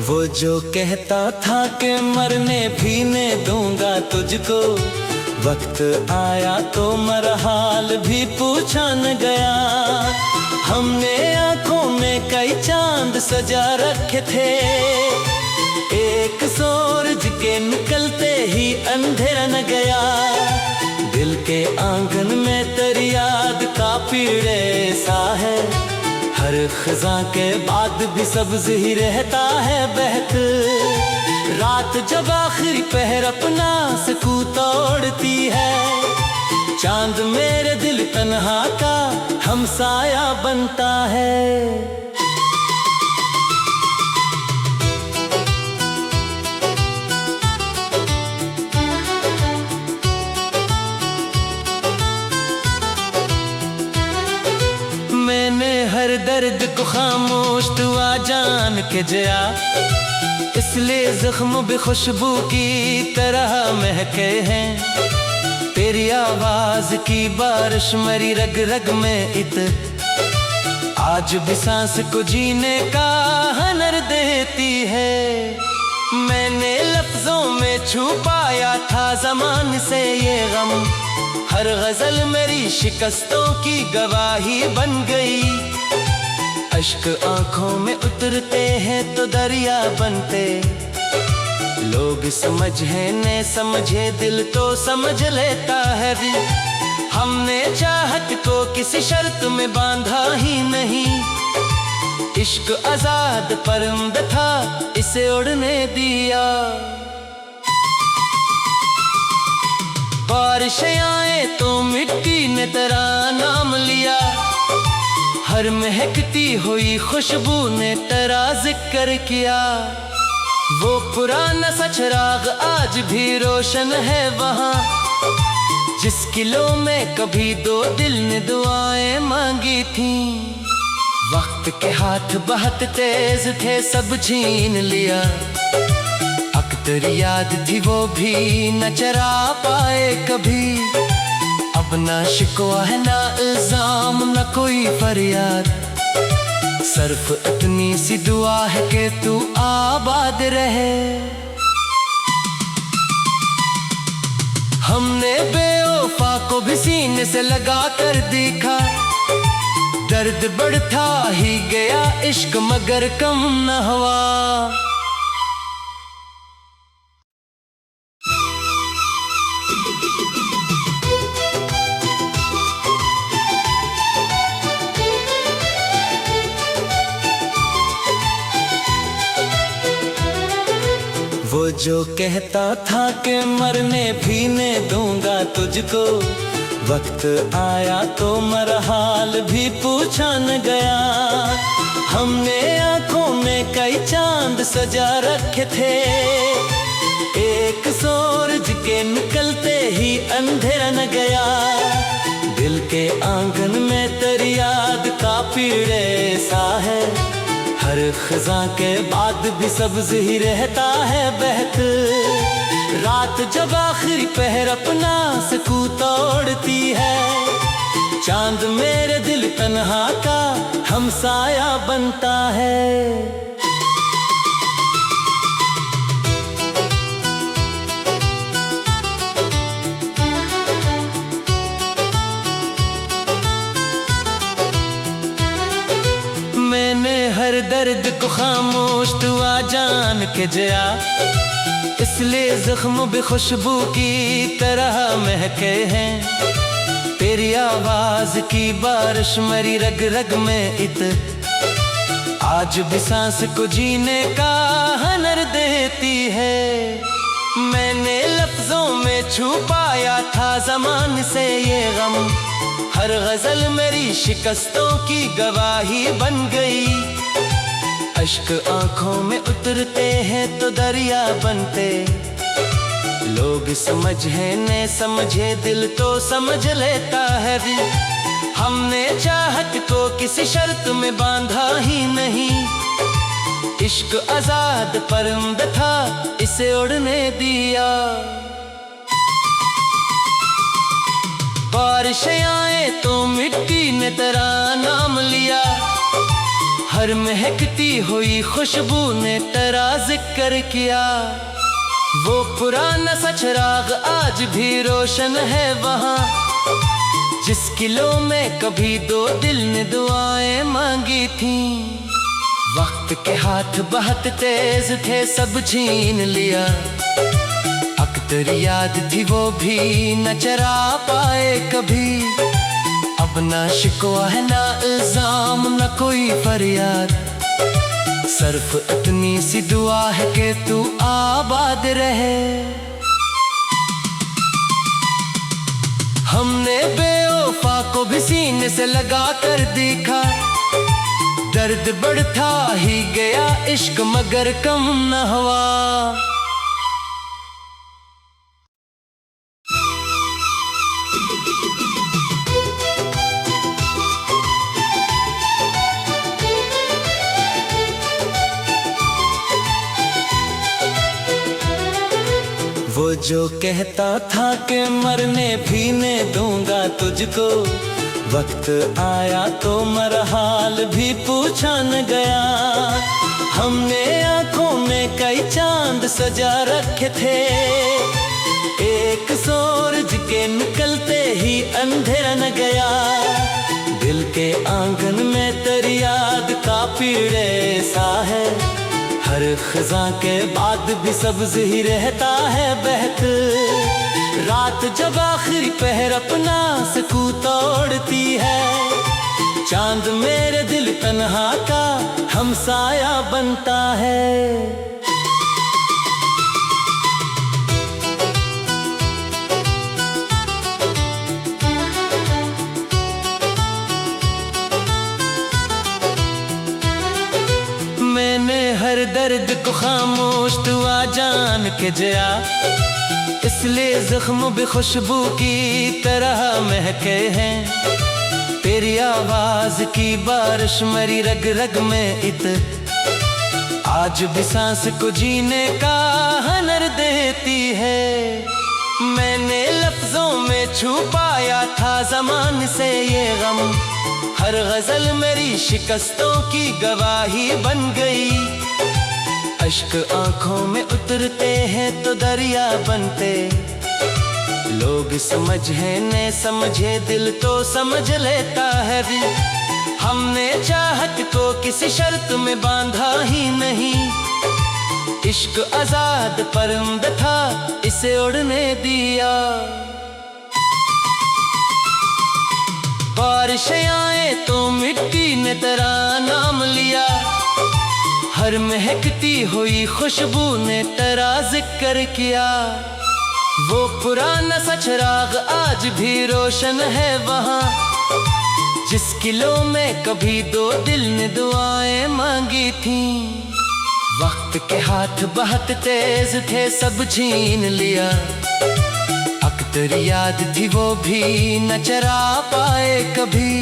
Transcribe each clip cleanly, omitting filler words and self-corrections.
वो जो कहता था कि मरने भी ने दूंगा तुझको, वक्त आया तो मरहाल भी पूछा न गया। हमने आंखों में कई चांद सजा रखे थे, एक सूरज के निकलते ही अंधेरा न गया। दिल के आंगन में तेरी याद का पीड़े सा है, हर खज़ां के बाद भी सब्ज़ ही रहता है बहक। रात जब आखिरी पहर अपना सुकून तोड़ती है, चांद मेरे दिल तन्हा का हमसाया बनता है। मैंने हर दर्द को खामोश दुआ जान के जिया, इसलिए जख्म भी खुशबू की तरह महके हैं। तेरी आवाज की बारिश मेरी रग रग में इत आज भी सांस को जीने का हुनर देती है। मैंने लफ्जों में छुपाया था ज़माने से ये गम, हर गजल मेरी शिकस्तों की गवाही बन गई। अश्क आंखों में उतरते हैं तो दरिया बनते, लोग समझे न समझे दिल तो समझ लेता है। हमने चाहत को किसी शर्त में बांधा ही नहीं, इश्क आजाद परिंद था इसे उड़ने दिया। बारिशें आए तो मिट्टी ने तेरा नाम लिया, हर महकती हुई खुशबू ने तेरा जिक्र किया। वो पुराना सा चिराग आज भी रोशन है वहाँ, जिस किलो में कभी दो दिल ने दुआएं मांगी थी। वक्त के हाथ बहुत तेज थे सब छीन लिया, तेरी याद थी वो भी न चरा पाए कभी। अब ना शिकवा है ना इल्जाम न कोई फरियाद, सिर्फ इतनी सी दुआ है कि तू आबाद रहे। हमने बेवफा को भी सीने से लगा कर देखा, दर्द बढ़ता ही गया इश्क मगर कम न हुआ। वो जो कहता था कि मरने भी ने दूंगा तुझको, वक्त आया तो मरहाल भी पूछा न गया। हमने आंखों में कई चांद सजा रखे थे, एक सूरज के निकलते ही अंधेरा न गया। दिल के आंगन में तेरी याद का पीड़े सा है, हर खज़ां के बाद भी सब्ज़ ही रहता है बहक। रात जब आखिरी पहर अपना सुकून तोड़ती है, चांद मेरे दिल तन्हा का हमसाया बनता है। मैंने हर दर्द को खामोश दुआ जान के जिया, इसलिए जख्म भी खुशबू की तरह महके हैं। तेरी आवाज की बारिश मेरी रग रग में इत आज भी सांस को जीने का हुनर देती है। मैंने लफ्जों में छुपाया था ज़माने से ये गम, हर गजल मेरी शिकस्तों की गवाही बन गई। अश्क आंखों में उतरते हैं तो दरिया बनते, लोग समझे न समझे दिल तो समझ लेता है। हमने चाहत को किसी शर्त में बांधा ही नहीं, इश्क आजाद परिंद था इसे उड़ने दिया। बारिशें आए तो मिट्टी ने तेरा नाम लिया, हर महकती हुई खुशबू ने तेरा जिक्र किया। वो पुराना सा चिराग आज भी रोशन है वहाँ, जिस किलो में कभी दो दिल ने दुआएं मांगी थी। वक्त के हाथ बहुत तेज थे, सब छीन लिया, अक्तर याद थी वो भी न चरा पाए कभी। अब ना शिकवा है ना इल्जाम न कोई फरियाद, सिर्फ इतनी सी दुआ है कि तू आबाद रहे। हमने बेवफा को भी सीने से लगा कर देखा, दर्द बढ़ता ही गया इश्क मगर कम न हुआ। वो जो कहता था कि मरने भी ने दूंगा तुझको, वक्त आया तो मरहाल भी पूछा न गया। हमने आंखों में कई चांद सजा रखे थे, एक सूरज के निकलते ही अंधेरा न गया। दिल के आंगन में तेरी याद का पीड़े सा है, हर खज़ां के बाद भी सब्ज़ ही रहता है बहक। रात जब आखिरी पहर अपना सुकून तोड़ती है, चांद मेरे दिल तन्हा का हमसाया बनता है। मैंने हर दर्द को खामोश दुआ जान के जिया, इसलिए जख्म भी खुशबू की तरह महके हैं। तेरी आवाज की बारिश मेरी रग रग में इत, आज भी सांस को जीने का हुनर देती है। मैंने लफ्जों में छुपाया था ज़माने से ये गम, हर गजल मेरी शिकस्तों की गवाही बन गई। अश्क आंखों में उतरते हैं तो दरिया बनते, लोग समझे न समझे दिल तो समझ लेता है। हमने चाहत को किसी शर्त में बांधा ही नहीं, इश्क आजाद परिंदा था इसे उड़ने दिया। बारिशें आए तो मिट्टी ने तेरा नाम लिया, हर महकती हुई खुशबू ने तेरा जिक्र किया। वो पुराना सा चिराग आज भी रोशन है वहाँ, जिस किलो में कभी दो दिल ने दुआएं मांगी थी। वक्त के हाथ बहुत तेज थे, सब छीन लिया, अक्तर याद थी वो भी न चरा पाए कभी।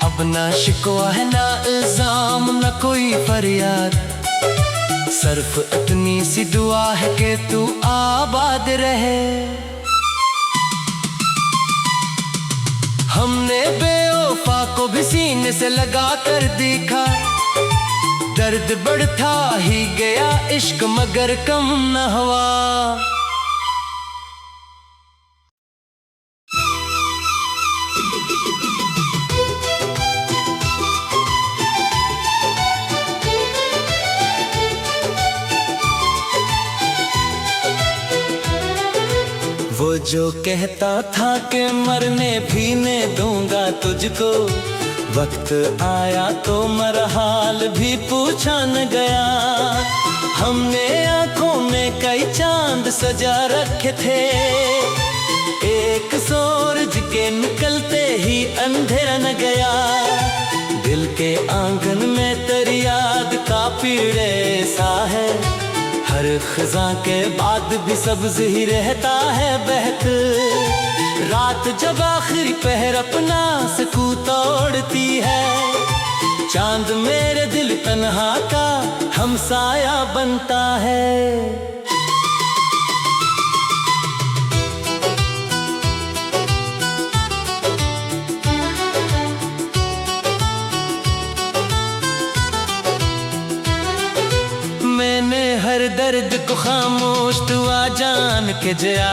अब ना शिकवा है ना इल्जाम न कोई फरियाद, सिर्फ इतनी सी दुआ है कि तू आबाद रहे। हमने बेवफा को भी सीने से लगा कर देखा, दर्द बढ़ता ही गया इश्क मगर कम न हुआ। वो जो कहता था कि मरने भी ने दूंगा तुझको, वक्त आया तो मरहाल भी पूछा न गया। हमने आंखों में कई चांद सजा रखे थे, एक सूरज के निकलते ही अंधेरा न गया। दिल के आंगन में तेरी याद का पीड़े सा है, हर खज़ां के बाद भी सब्ज़ ही रहता है बहक। रात जब आखिरी पहर अपना सुकून तोड़ती है, चांद मेरे दिल तन्हा का हमसाया बनता है। हर दर्द को खामोश तू आ जान के जया,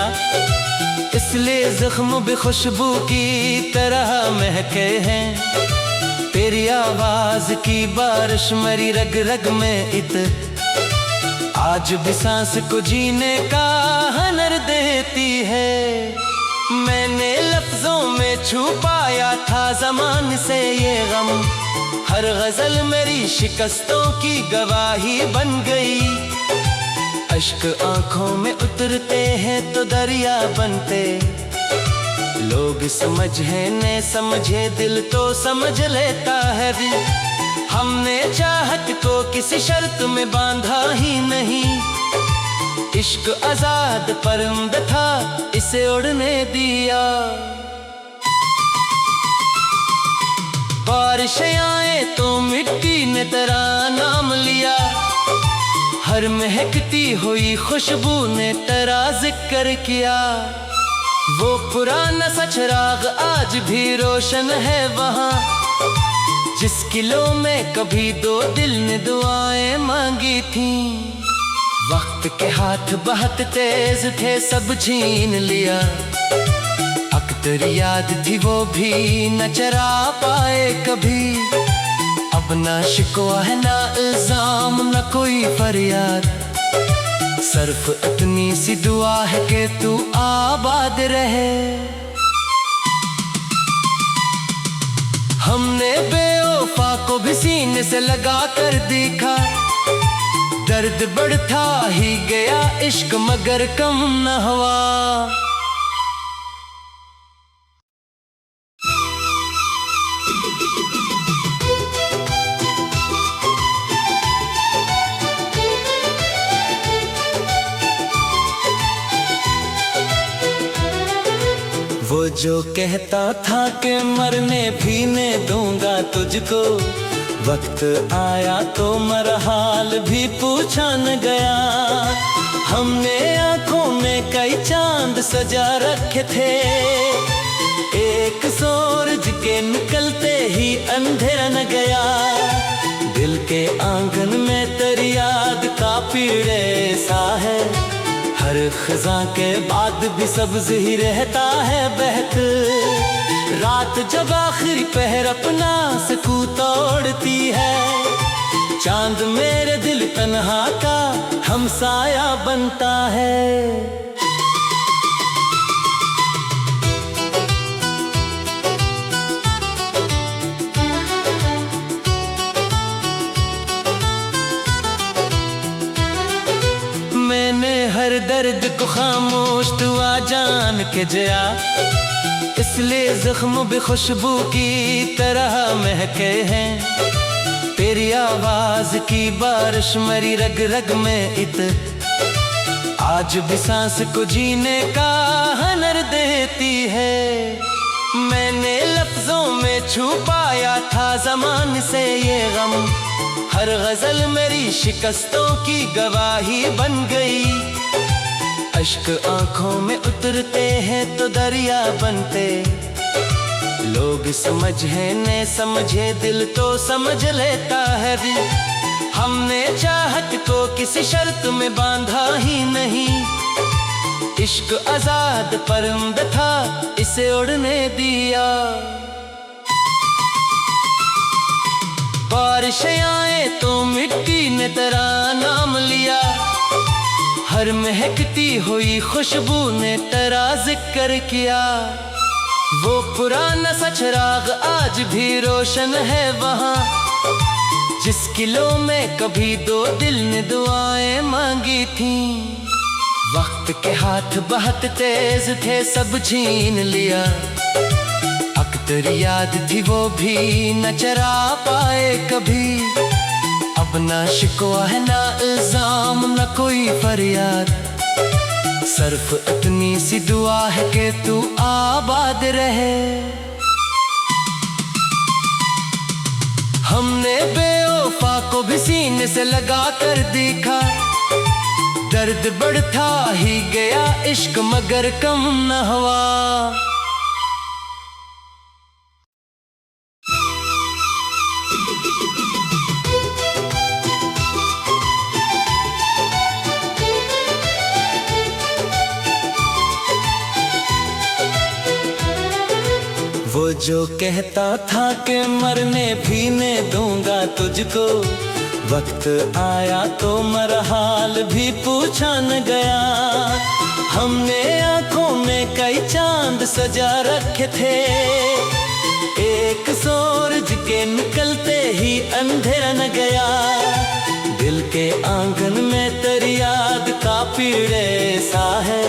इसलिए जख्म भी खुशबू की तरह महके हैं। तेरी आवाज की बारिश मेरी रग रग में इत आज भी सांस को जीने का हुनर देती है। मैंने लफ्जों में छुपाया था ज़माने से ये गम, हर गजल मेरी शिकस्तों की गवाही बन गई। अश्क आंखों में उतरते हैं तो दरिया बनते, लोग समझे न समझे दिल तो समझ लेता है। हमने चाहत को किसी शर्त में बांधा ही नहीं, इश्क आजाद परिंद था इसे उड़ने दिया। बारिशें आए तो मिट्टी ने तेरा नाम लिया, हर महकती हुई खुशबू ने तेरा जिक्र किया। वो पुराना सा चिराग आज भी रोशन है वहाँ, जिस किलो में कभी दो दिल ने दुआएं मांगी थी। वक्त के हाथ बहुत तेज थे सब छीन लिया, अक्तर याद थी वो भी न चरा पाए कभी। अब ना शिकवा है ना इल्जाम न कोई फरियाद, सिर्फ इतनी सी दुआ है कि तू आबाद रहे। हमने बेवफा को भी सीने से लगा कर देखा, दर्द बढ़ता ही गया इश्क मगर कम न हुआ। वो जो कहता था कि मरने भी ने दूंगा तुझको, वक्त आया तो मरहाल भी पूछा न गया। हमने आंखों में कई चांद सजा रखे थे, एक सूरज के निकलते ही अंधेरा न गया। दिल के आंगन में तेरी याद का पीड़े सा है, हर खज़ां के बाद भी सब्ज़ ही रहता है बहक। रात जब आखिरी पहर अपना सुकून तोड़ती है, चांद मेरे दिल तन्हा का हमसाया बनता है। मैंने हर दर्द को खामोश तू आ जान के जया, इसलिए जख्म भी खुशबू की तरह महके हैं। तेरी आवाज की बारिश मेरी रग रग में इत आज भी सांस को जीने का हुनर देती है। मैंने लफ्जों में छुपाया था ज़माने से ये गम, हर गजल मेरी शिकस्तों की गवाही बन गई। अश्क आंखों में उतरते हैं तो दरिया बनते, लोग समझे न समझे दिल तो समझ लेता है। हमने चाहत को किसी शर्त में बांधा ही नहीं, इश्क आजाद परिंद था इसे उड़ने दिया। बारिशें आए तो मिट्टी ने तेरा नाम लिया, हर महकती हुई खुशबू ने तेरा जिक्र किया। वो पुराना सा चिराग आज भी रोशन है वहाँ, जिस किलो में कभी दो दिल ने दुआएं मांगी थी। वक्त के हाथ बहुत तेज थे सब छीन लिया, अक्तर याद थी वो भी न चरा पाए कभी। अब ना शिकवा है ना इल्जाम न कोई फरियाद, सिर्फ इतनी सी दुआ है कि तू आबाद रहे। हमने बेवफा को भी सीने से लगा कर देखा, दर्द बढ़ता ही गया इश्क मगर कम न हुआ। जो कहता था कि मरने भी ने दूंगा तुझको, वक्त आया तो मरा हाल भी पूछा न गया। हमने आंखों में कई चांद सजा रखे थे, एक सूरज के निकलते ही अंधेरा न गया। दिल के आंगन में तेरी याद का पीड़े सा है,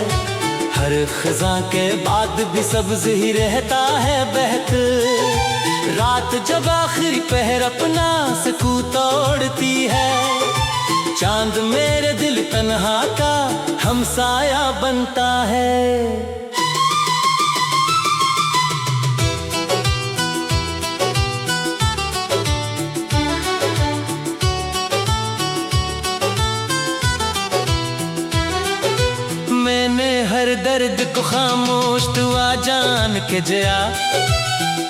हर खज़ां के बाद भी सब्ज़ ही रहता है बहक। रात जब आखिरी पहर अपना सुकून तोड़ती है, चांद मेरे दिल तन्हा का हमसाया बनता है। मैंने हर दर्द को खामोश दुआ जान के जिया,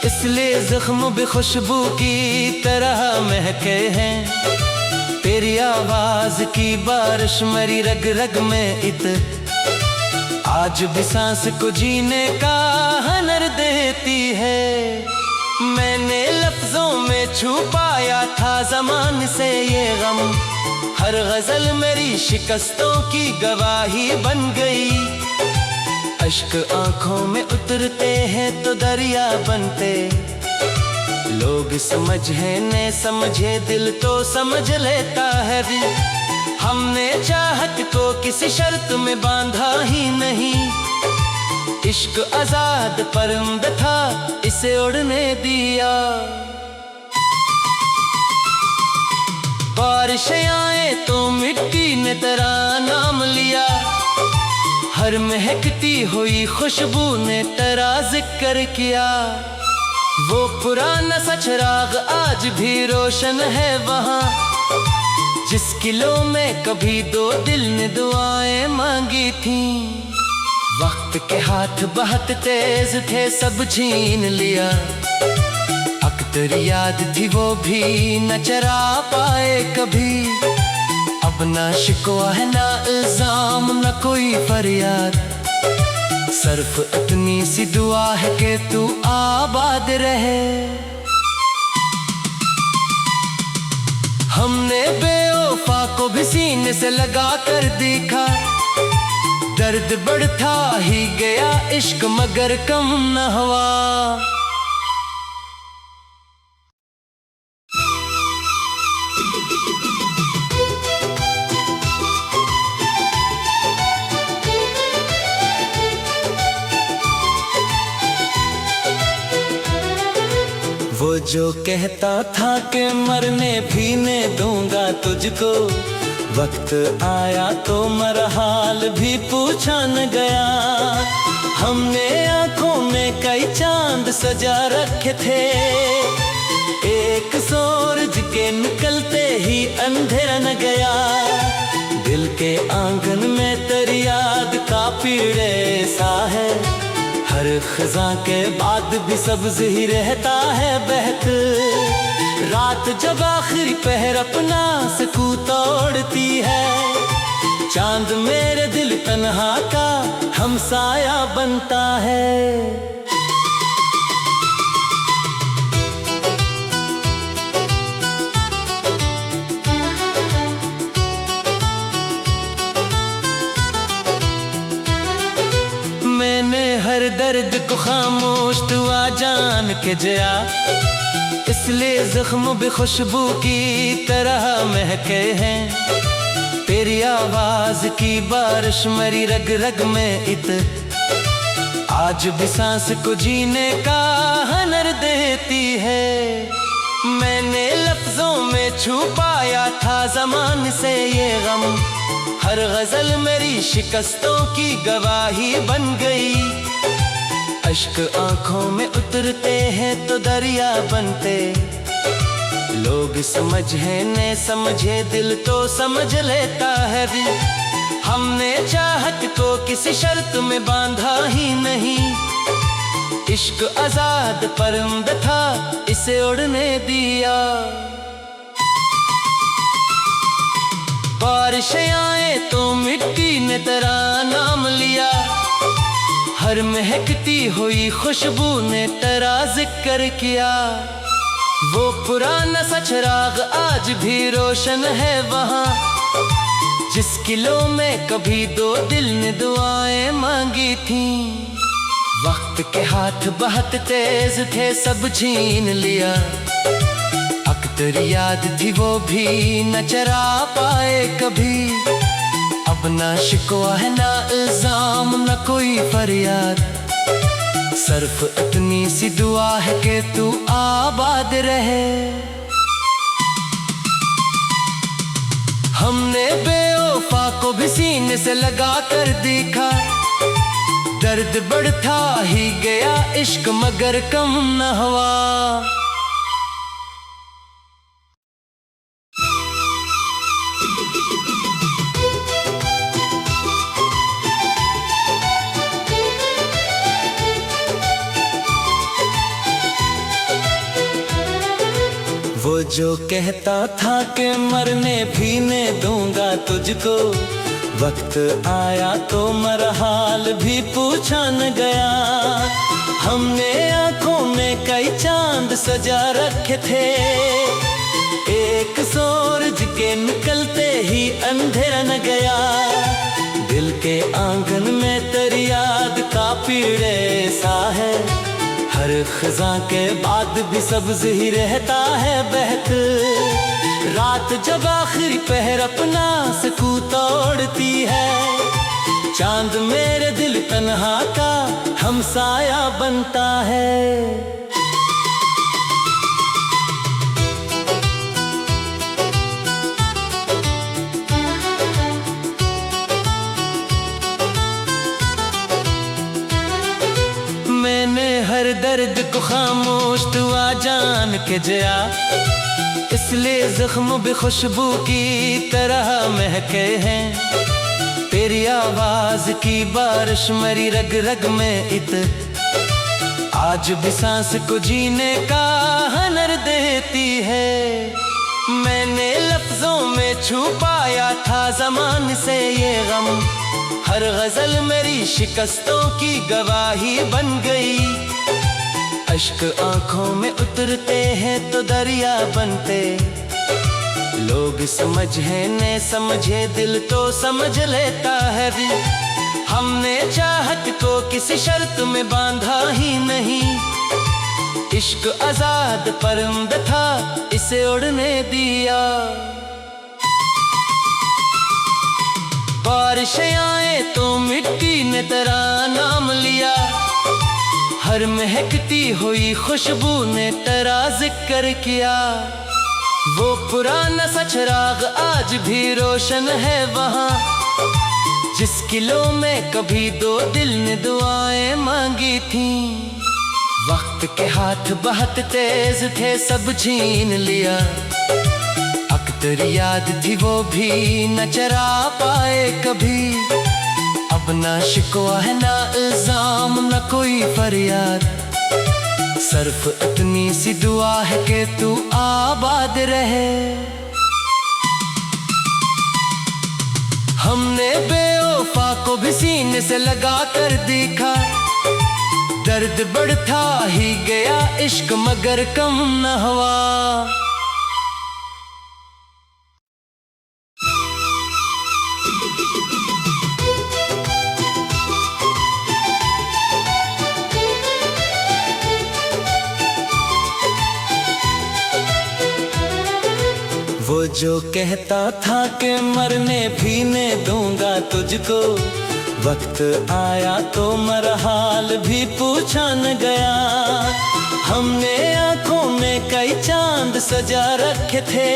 इसलिए जख्म भी खुशबू की तरह महके हैं। तेरी आवाज की बारिश मेरी रग रग में इत आज भी सांस को जीने का हुनर देती है। मैंने लफ्जों में छुपाया था ज़माने से ये गम, हर गजल मेरी शिकस्तों की गवाही बन गई। अश्क आंखों में उतरते हैं तो दरिया बनते, लोग समझे न समझे दिल तो समझ लेता है। हमने चाहत को किसी शर्त में बांधा ही नहीं, इश्क आजाद परिंद था इसे उड़ने दिया। बारिशें आए तो मिट्टी ने तेरा नाम लिया, हर महकती हुई खुशबू ने तेरा जिक्र किया। वो पुराना सा चिराग आज भी रोशन है वहाँ, जिस किलो में कभी दो दिल ने दुआएं मांगी थी। वक्त के हाथ बहुत तेज थे सब छीन लिया, तेरी याद थी वो भी न चरा पाए कभी। अब ना शिकवा है ना इल्जाम न कोई फरियाद, सिर्फ इतनी सी दुआ है कि तू आबाद रहे। हमने बेवफा को भी सीने से लगा कर देखा, दर्द बढ़ता ही गया इश्क मगर कम न हुआ। वो जो कहता था कि मरने भी ने दूंगा तुझको, वक्त आया तो मरा हाल भी पूछा न गया। हमने आंखों में कई चांद सजा रखे थे, एक सूरज के निकलते ही अंधेरा न गया। दिल के आंगन में तेरी याद का पीड़े सा है, हर खज़ां के बाद भी सब्ज़ ही रहता है बहक। रात जब आखिरी पहर अपना सुकून तोड़ती है, चांद मेरे दिल तन्हा का हमसाया बनता है। मैंने हर दर्द को खामोश दुआ जान के जिया, इसलिए जख्म भी खुशबू की तरह महके हैं। तेरी आवाज की बारिश मेरी रग रग में इत आज भी सांस को जीने का हुनर देती है। मैंने लफ्जों में छुपाया था ज़माने से ये गम, हर गजल मेरी शिकस्तों की गवाही बन गई। अश्क आंखों में उतरते हैं तो दरिया बनते, लोग समझे न समझे दिल तो समझ लेता है। हमने चाहत को किसी शर्त में बांधा ही नहीं, इश्क आजाद परिंद था इसे उड़ने दिया। बारिशें आए तो मिट्टी ने तेरा नाम लिया, हर महकती हुई खुशबू ने तेरा जिक्र किया। वो पुराना सा चिराग आज भी रोशन है वहाँ, जिस किलो में कभी दो दिल ने दुआएं मांगी थी। वक्त के हाथ बहुत तेज थे, सब छीन लिया। अक्तर याद थी वो भी न चरा पाए कभी। अब ना शिकवा है ना इल्जाम न कोई फरियाद, सिर्फ इतनी सी दुआ है कि तू आबाद रहे। हमने बेवफा को भी सीने से लगा कर देखा, दर्द बढ़ता ही गया इश्क मगर कम न हुआ। वो जो कहता था कि मरने भी ने दूंगा तुझको, वक्त आया तो मरहाल भी पूछा न गया। हमने आंखों में कई चांद सजा रखे थे, एक सूरज के निकलते ही अंधेरा न गया। दिल के आंगन में तेरी याद का पीड़े सा है, हर खज़ां के बाद भी सब्ज़ ही रहता है बहक। रात जब आखिरी पहर अपना सुकून तोड़ती है, चांद मेरे दिल तन्हा का हमसाया बनता है। मैंने हर दर्द को खामोश दुआ जान के जिया, इसलिए जख्म भी खुशबू की तरह महके हैं। तेरी आवाज की बारिश मेरी रग रग में इत आज भी सांस को जीने का हुनर देती है। मैंने लफ्जों में छुपाया था ज़माने से ये गम, हर गजल मेरी शिकस्तों की गवाही बन गई। अश्क आंखों में उतरते हैं तो दरिया बनते, लोग समझे न समझे दिल तो समझ लेता है दिल। हमने चाहत को किसी शर्त में बांधा ही नहीं, इश्क आजाद परिंदा था इसे उड़ने दिया। बारिशें आए तो मिट्टी ने तेरा नाम लिया, हर महकती हुई खुशबू ने तेरा जिक्र किया। वो पुराना सा चिराग आज भी रोशन है वहाँ, जिस किलो में कभी दो दिल ने दुआएं मांगी थी। वक्त के हाथ बहुत तेज थे, सब छीन लिया। अक्तर याद थी वो भी न चरा पाए कभी। अब ना शिकवा है ना इल्जाम न कोई फरियाद, सिर्फ इतनी सी दुआ है कि तू आबाद रहे। हमने बेवफा को भी सीने से लगा कर देखा, दर्द बढ़ता ही गया इश्क मगर कम न हुआ। वो जो कहता था कि मरने भी ने दूंगा तुझको, वक्त आया तो मरहाल भी पूछा न गया। हमने आंखों में कई चांद सजा रखे थे,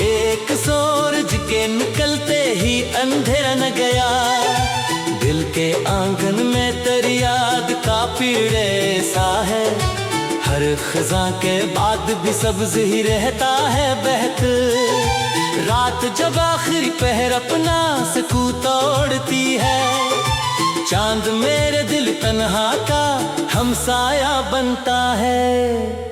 एक सूरज के निकलते ही अंधेरा न गया। दिल के आंगन में तेरी याद का पीड़े सा है, हर खज़ां के बाद भी सब्ज़ ही रहता है बहक। रात जब आखिरी पहर अपना सुकून तोड़ती है, चांद मेरे दिल तन्हा का हमसाया बनता है।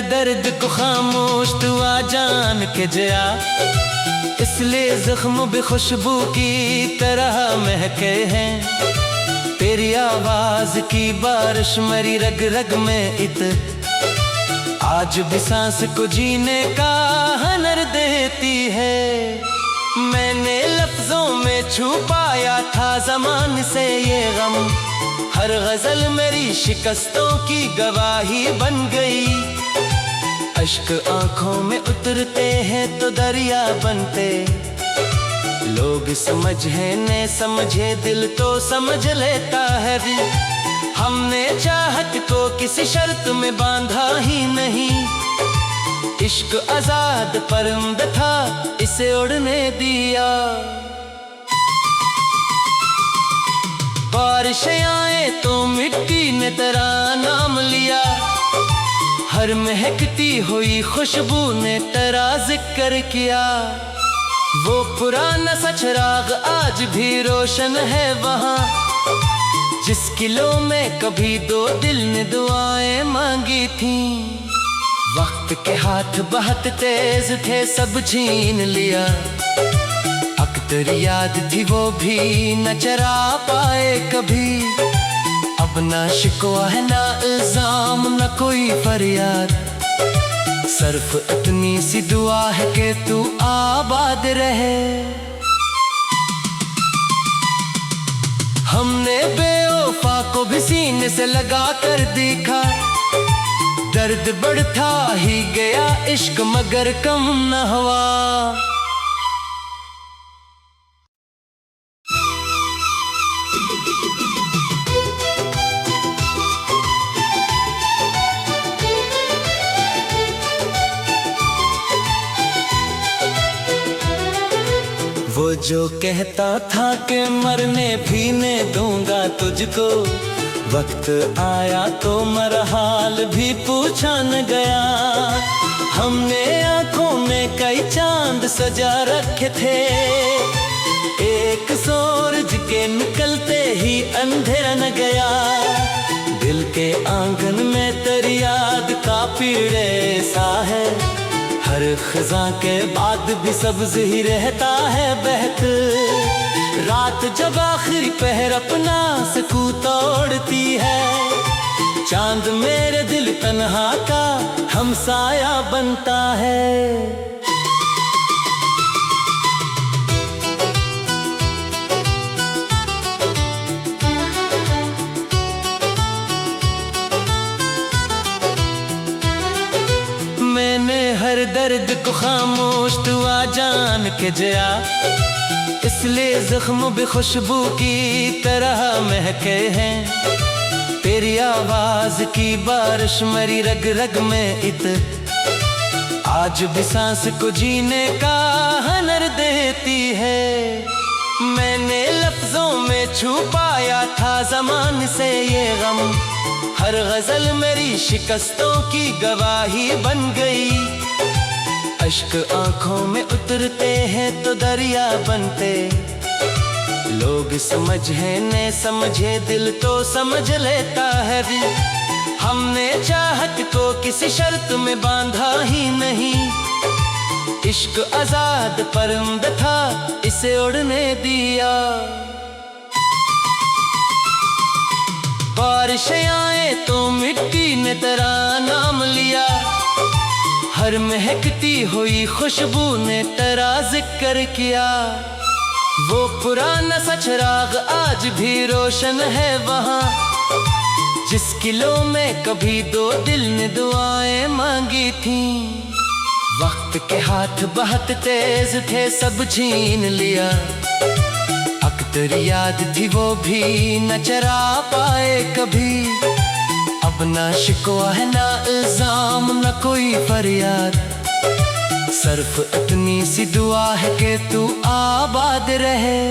दर्द को खामोश तू आ जान के जया, इसलिए जख्म भी खुशबू की तरह महके हैं। तेरी आवाज की बारिश मेरी रग रग में इत आज भी सांस को जीने का हुनर देती है। मैंने लफ्जों में छुपाया था ज़माने से ये गम, हर गजल मेरी शिकस्तों की गवाही बन गई। अश्क आंखों में उतरते हैं तो दरिया बनते, लोग समझे न समझे दिल तो समझ लेता है। हमने चाहत को किसी शर्त में बांधा ही नहीं, इश्क आजाद परिंदा था इसे उड़ने दिया। बारिशें आए तो मिट्टी ने तेरा नाम लिया, हर महकती हुई खुशबू ने तेरा जिक्र किया। वो पुराना सा चिराग आज भी रोशन है वहाँ, जिस किलो में कभी दो दिल ने दुआएं मांगी थी। वक्त के हाथ बहुत तेज थे सब छीन लिया, अक्तर याद थी वो भी न चरा पाए कभी। अब ना शिकवा है ना इल्जाम न कोई फरियाद, सिर्फ इतनी सी दुआ है कि तू आबाद रहे। हमने बेवफा को भी सीने से लगा कर देखा, दर्द बढ़ता ही गया इश्क मगर कम न हुआ। वो जो कहता था कि मरने भी ने दूंगा तुझको, वक्त आया तो मरहाल भी पूछा न गया। हमने आंखों में कई चांद सजा रखे थे, एक सूरज के निकलते ही अंधेरा न गया। दिल के आंगन में तेरी याद का पीड़े सा है, हर खज़ां के बाद भी सब्ज़ ही रहता है बहक। रात जब आखिरी पहर अपना सुकून तोड़ती है, चांद मेरे दिल तन्हा का हमसाया बनता है। मैंने हर दर्द को खामोश तू आ जान के जया, इसलिए जख्म भी खुशबू की तरह महके हैं। तेरी आवाज की बारिश मेरी रग रग में इत आज भी सांस को जीने का हुनर देती है। मैंने लफ्जों में छुपाया था ज़माने से ये गम, हर गजल मेरी शिकस्तों की गवाही बन गई। अश्क आंखों में उतरते हैं तो दरिया बनते, लोग समझे न समझे दिल तो समझ लेता है। हमने चाहत को किसी शर्त में बांधा ही नहीं, इश्क आजाद परिंदा था इसे उड़ने दिया। बारिशें आए तो मिट्टी ने तेरा नाम लिया, हर महकती हुई खुशबू ने तेरा जिक्र किया। वो पुराना सा चिराग आज भी रोशन है वहाँ, जिस किलो में कभी दो दिल ने दुआएं मांगी थी। वक्त के हाथ बहुत तेज थे सब छीन लिया, अक्तर याद थी वो भी न चरा पाए कभी। अब ना शिकवा है ना इल्जाम न कोई फरियाद, सिर्फ इतनी सी दुआ है कि तू आबाद रहे।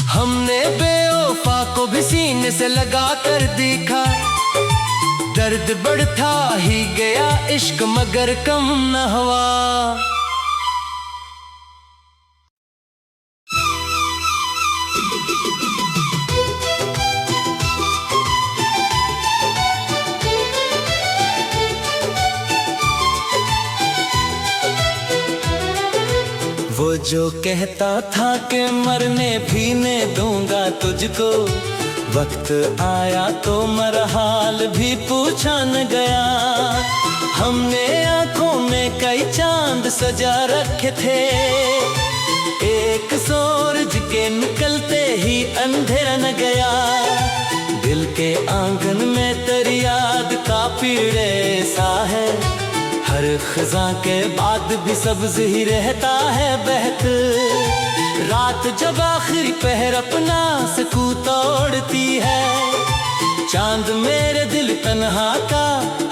हमने बेवफा को भी सीने से लगा कर देखा, दर्द बढ़ता ही गया इश्क मगर कम न हुआ। जो कहता था कि मरने भी ने दूंगा तुझको, वक्त आया तो मरहाल भी पूछा न गया। हमने आंखों में कई चांद सजा रखे थे, एक सूरज के निकलते ही अंधेरा न गया। दिल के आंगन में तेरी याद का पीड़े सा है, हर खज़ां के बाद भी सब्ज़ ही रहता है बहत। रात जब आखिरी पहर अपना सुकून तोड़ती है, चांद मेरे दिल तन्हा का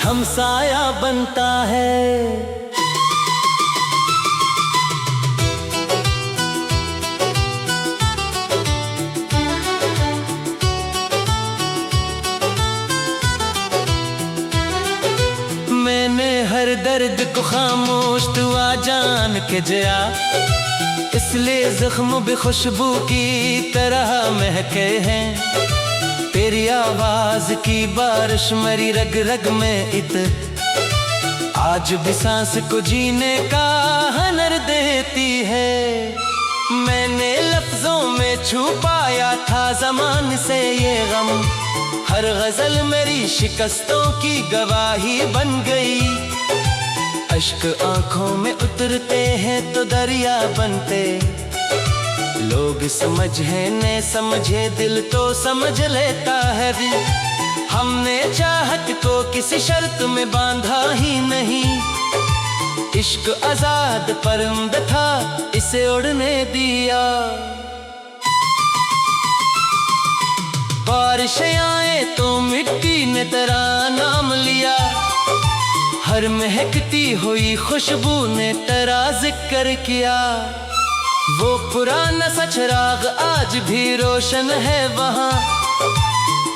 हमसाया बनता है। मैंने हर दर्द को खामोश दुआ जान के जिया, इसलिए जख्म भी खुशबू की तरह महके हैं। तेरी आवाज की बारिश मेरी रग रग में आज भी सांस को जीने का हुनर देती है। मैंने लफ्जों में छुपाया था ज़माने से ये गम, हर गजल मेरी शिकस्तों की गवाही बन गई। अश्क आंखों में उतरते हैं तो दरिया बनते, लोग समझे न समझे दिल तो समझ लेता है। हमने चाहत को किसी शर्त में बांधा ही नहीं, इश्क आजाद परिंद था इसे उड़ने दिया। बारिशें आए तो मिट्टी ने तेरा नाम लिया, हर महकती हुई खुशबू ने तेरा जिक्र किया। वो पुराना सा चिराग आज भी रोशन है वहाँ,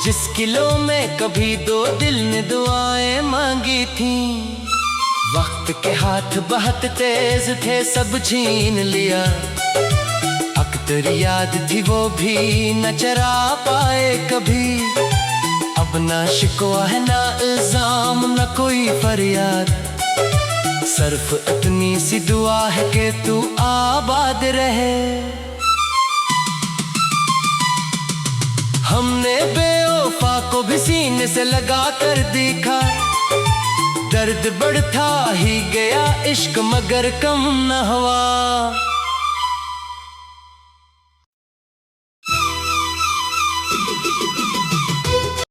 जिस किलो में कभी दो दिल ने दुआएं मांगी थी। वक्त के हाथ बहुत तेज थे सब छीन लिया, तेरी याद थी वो भी न चरा पाए कभी। अब ना शिकवा है ना इल्जाम न कोई फरियाद, सिर्फ इतनी सी दुआ है कि तू आबाद रहे। हमने बेवफा को भी सीने से लगा कर देखा, दर्द बढ़ता ही गया इश्क मगर कम न हुआ।